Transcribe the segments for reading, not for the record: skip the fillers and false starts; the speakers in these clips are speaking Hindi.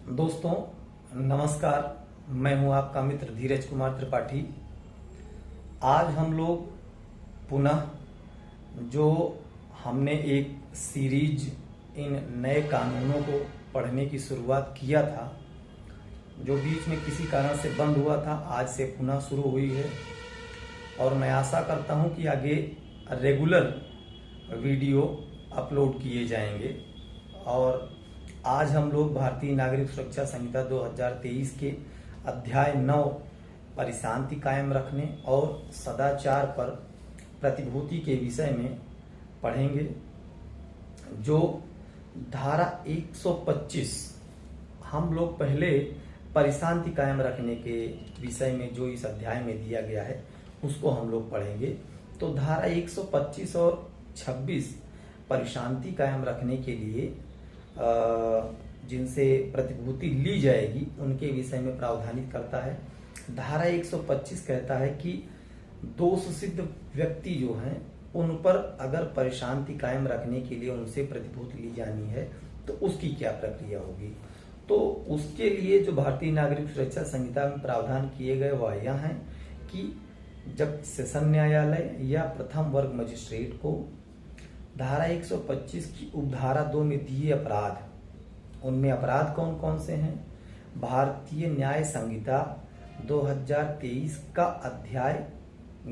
दोस्तों नमस्कार। मैं हूं आपका मित्र धीरज कुमार त्रिपाठी। आज हम लोग पुनः जो हमने एक सीरीज इन नए कानूनों को पढ़ने की शुरुआत किया था, जो बीच में किसी कारण से बंद हुआ था, आज से पुनः शुरू हुई है और मैं आशा करता हूं कि आगे रेगुलर वीडियो अपलोड किए जाएंगे। और आज हम लोग भारतीय नागरिक सुरक्षा संहिता 2023 के अध्याय 9 परिशांति कायम रखने और सदाचार पर प्रतिभूति के विषय में पढ़ेंगे। जो धारा 125 हम लोग पहले परिशांति कायम रखने के विषय में जो इस अध्याय में दिया गया है उसको हम लोग पढ़ेंगे। तो धारा 125 और 26 परिशांति कायम रखने के लिए जिनसे प्रतिभूति ली जाएगी उनके विषय में प्रावधानित करता है। धारा 125 कहता है कि दोष सिद्ध व्यक्ति जो हैं उन पर अगर परिशांति कायम रखने के लिए उनसे प्रतिभूति ली जानी है तो उसकी क्या प्रक्रिया होगी। तो उसके लिए जो भारतीय नागरिक सुरक्षा संहिता में प्रावधान किए गए वह यह हैं कि जब सेशन न्यायालय या प्रथम वर्ग मजिस्ट्रेट को धारा 125 की उपधारा 2 में दिए अपराध, उनमें अपराध कौन कौन से हैं, भारतीय न्याय संहिता 2023 का अध्याय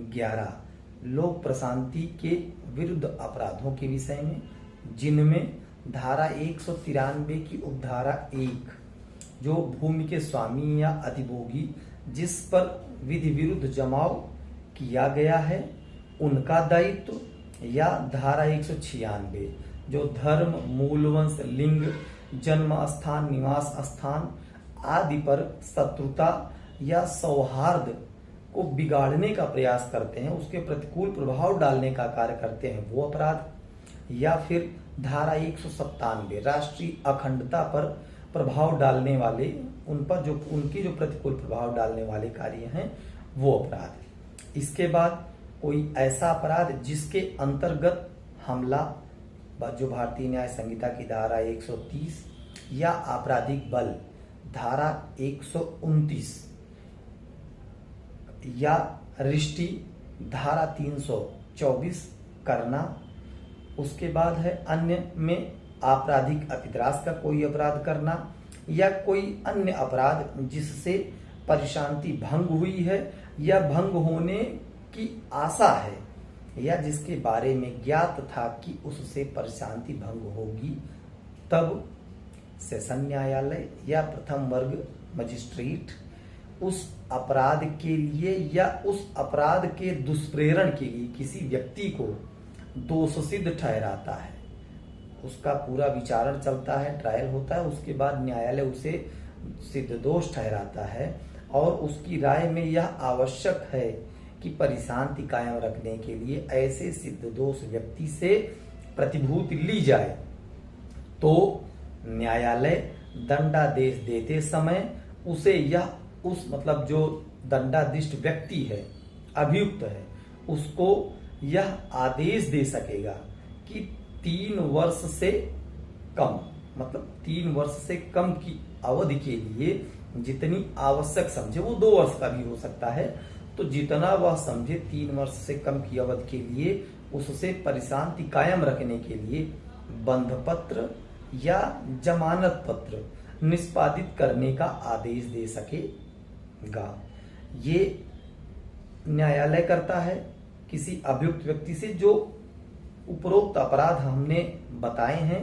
11 लोक प्रशांति के विरुद्ध अपराधों के विषय में, जिनमें धारा 193 की उपधारा 1 जो भूमि के स्वामी या अधिभोगी जिस पर विधि विरुद्ध जमाव किया गया है उनका दायित्व, या धारा 196 जो धर्म, मूलवंश, लिंग, जन्म स्थान, निवास स्थान आदि पर शत्रुता या सौहार्द को बिगाड़ने का प्रयास करते हैं, उसके प्रतिकूल प्रभाव डालने का कार्य करते हैं वो अपराध, या फिर धारा 197 राष्ट्रीय अखंडता पर प्रभाव डालने वाले, उन पर जो उनकी जो प्रतिकूल प्रभाव डालने वाले कार्य हैं वो अपराध। इसके बाद कोई ऐसा अपराध जिसके अंतर्गत हमला जो भारतीय न्याय संहिता की धारा 130 या आपराधिक बल धारा 129 या रिष्टी धारा 324 करना। उसके बाद है अन्य में आपराधिक अतिद्रास का कोई अपराध करना या कोई अन्य अपराध जिससे परिशांति भंग हुई है या भंग होने की आशा है या जिसके बारे में ज्ञात था कि उससे परिशांति भंग होगी, तब सेशन न्यायालय या प्रथम वर्ग मजिस्ट्रेट उस अपराध के लिए या उस अपराध के दुष्प्रेरण के लिए किसी व्यक्ति को दोषसिद्ध ठहराता है। उसका पूरा विचारण चलता है, ट्रायल होता है, उसके बाद न्यायालय उसे सिद्ध दोष ठहराता है और उसकी राय में यह आवश्यक है कि परिशांति कायम रखने के लिए ऐसे सिद्ध दोष व्यक्ति से प्रतिभूति ली जाए, तो न्यायालय दंडादेश देते समय उसे यह उस मतलब जो दंडादिष्ट व्यक्ति है, अभियुक्त है, उसको यह आदेश दे सकेगा कि 3 वर्ष से कम मतलब 3 वर्ष से कम की अवधि के लिए जितनी आवश्यक समझे, वो 2 वर्ष का भी हो सकता है, तो जितना वह समझे 3 वर्ष से कम की अवधि के लिए उससे परिशांति कायम रखने के लिए बंध पत्र या जमानत पत्र निष्पादित करने का आदेश दे सकेगा। ये न्यायालय करता है किसी अभियुक्त व्यक्ति से जो उपरोक्त अपराध हमने बताए हैं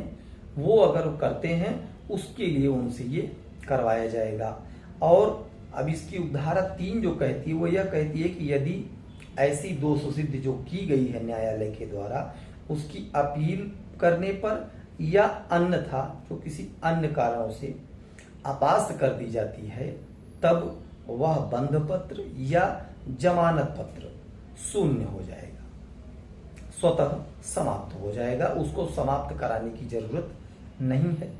वो अगर वो करते हैं उसके लिए उनसे ये करवाया जाएगा। और अब इसकी उपधारा 3 जो कहती है वो यह कहती है कि यदि ऐसी दोष सिद्ध जो की गई है न्यायालय के द्वारा उसकी अपील करने पर या अन्यथा जो किसी अन्य कारणों से अपास्त कर दी जाती है, तब वह बंध पत्र या जमानत पत्र शून्य हो जाएगा, स्वतः समाप्त हो जाएगा, उसको समाप्त कराने की जरूरत नहीं है।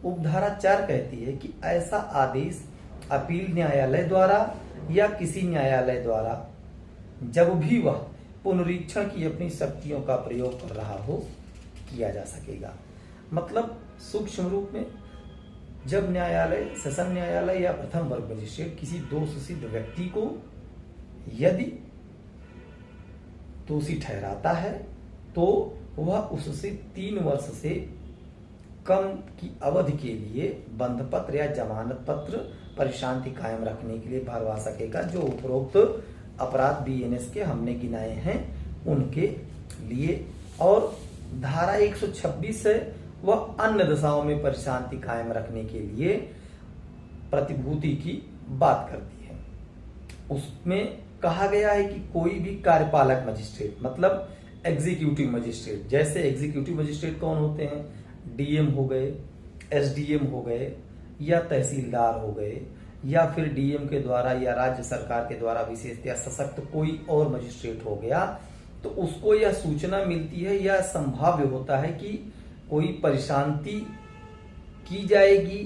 उपधारा 4 कहती है कि ऐसा आदेश अपील न्यायालय द्वारा या किसी न्यायालय द्वारा जब भी वह पुनरीक्षण की अपनी शक्तियों का प्रयोग कर रहा हो किया जा सकेगा। मतलब सूक्ष्म रूप में जब न्यायालय, सेशन न्यायालय या प्रथम वर्ग मजिस्ट्रेट किसी दोष सिद्ध व्यक्ति को यदि दोषी ठहराता है तो वह उससे 3 वर्ष से कम की अवधि के लिए बंध पत्र या जमानत पत्र पर शांति कायम रखने के लिए भरवा सकेगा, जो उपरोक्त अपराध बीएनएस के हमने गिनाए हैं उनके लिए। और धारा 126 है वह अन्य दशाओं में परिशांति कायम रखने के लिए प्रतिभूति की बात करती है। उसमें कहा गया है कि कोई भी कार्यपालक मजिस्ट्रेट मतलब एग्जीक्यूटिव मजिस्ट्रेट, जैसे एग्जीक्यूटिव मजिस्ट्रेट कौन होते हैं, डीएम हो गए, एसडीएम हो गए या तहसीलदार हो गए, या फिर डीएम के द्वारा या राज्य सरकार के द्वारा विशेष या सशक्त कोई और मजिस्ट्रेट हो गया, तो उसको यह सूचना मिलती है या संभाव्य होता है कि कोई परिशांति की जाएगी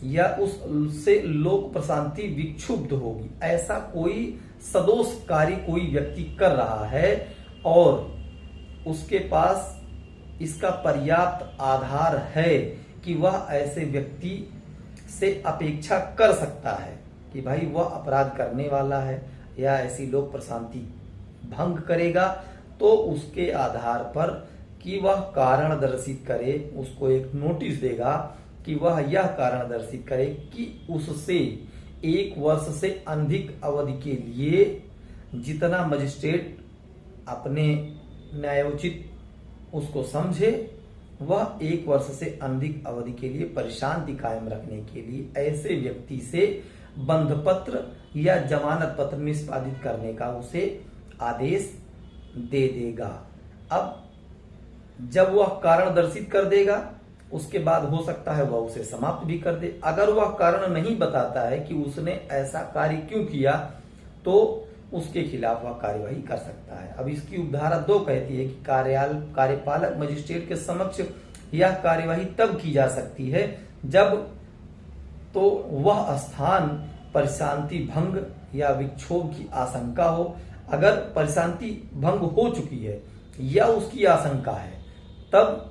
या उससे लोक प्रशांति विक्षुब्ध होगी, ऐसा कोई सदोष कार्य कोई व्यक्ति कर रहा है और उसके पास इसका पर्याप्त आधार है कि वह ऐसे व्यक्ति से अपेक्षा कर सकता है कि भाई वह अपराध करने वाला है या ऐसी लोक प्रशांति भंग करेगा, तो उसके आधार पर कि वह कारण दर्शित करे, उसको एक नोटिस देगा कि वह यह कारण दर्शित करे कि उससे 1 वर्ष से अधिक अवधि के लिए जितना मजिस्ट्रेट अपने न्यायोचित उसको समझे, वह 1 वर्ष से अधिक अवधि के लिए परिशांति कायम रखने के लिए ऐसे व्यक्ति से बंध पत्र या जमानत पत्र निष्पादित करने का उसे आदेश दे देगा। अब जब वह कारण दर्शित कर देगा उसके बाद हो सकता है वह उसे समाप्त भी कर दे। अगर वह कारण नहीं बताता है कि उसने ऐसा कार्य क्यों किया, तो उसके खिलाफ वह कार्यवाही कर सकता है। अब इसकी उपधारा 2 कहती है कि कार्यपालक मजिस्ट्रेट के समक्ष यह कार्यवाही तब की जा सकती है जब तो वह स्थान परिशांति भंग या विक्षोभ की आशंका हो। अगर परिशांति भंग हो चुकी है या उसकी आशंका है, तब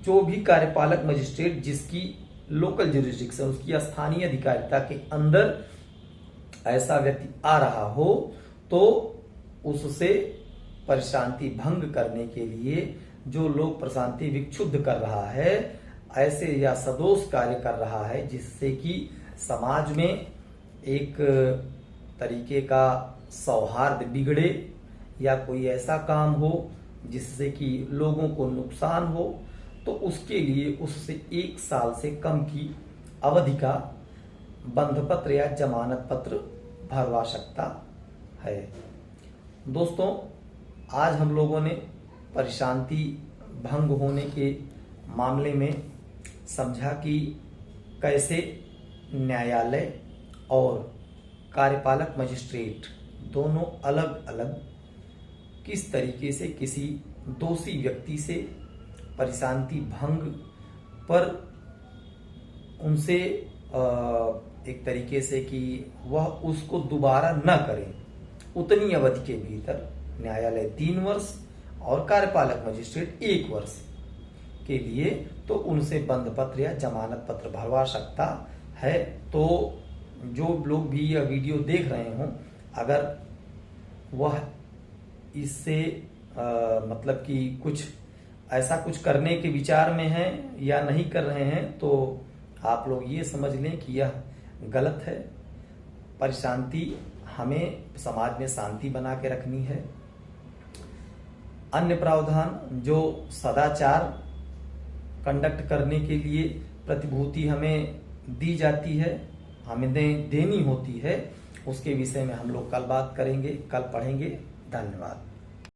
जो भी कार्यपालक मजिस्ट्रेट जिसकी लोकल ज्यूरिसडिक्शन, उसकी स्थानीय अधिकारिता के अंदर ऐसा व्यक्ति आ रहा हो, तो उससे परिशांति भंग करने के लिए जो लोक प्रशांति विक्षुब्ध कर रहा है, ऐसे या सदोष कार्य कर रहा है जिससे कि समाज में एक तरीके का सौहार्द बिगड़े या कोई ऐसा काम हो जिससे कि लोगों को नुकसान हो, तो उसके लिए उससे 1 साल से कम की अवधि का बंध पत्र या जमानत पत्र भरवा सकता है। दोस्तों, आज हम लोगों ने परिशांति भंग होने के मामले में समझा कि कैसे न्यायालय और कार्यपालक मजिस्ट्रेट दोनों अलग अलग किस तरीके से किसी दोषी व्यक्ति से परिशांति भंग पर उनसे एक तरीके से कि वह उसको दोबारा न करें, उतनी अवधि के भीतर न्यायालय 3 वर्ष और कार्यपालक मजिस्ट्रेट 1 वर्ष के लिए तो उनसे बंध पत्र या जमानत पत्र भरवा सकता है। तो जो लोग भी यह वीडियो देख रहे हों, अगर वह इससे मतलब कि कुछ ऐसा कुछ करने के विचार में हैं या नहीं कर रहे हैं, तो आप लोग ये समझ लें कि यह गलत है। परिशांति हमें समाज में शांति बना के रखनी है। अन्य प्रावधान जो सदाचार कंडक्ट करने के लिए प्रतिभूति हमें दी जाती है, हमें देनी होती है, उसके विषय में हम लोग कल बात करेंगे, कल पढ़ेंगे। धन्यवाद।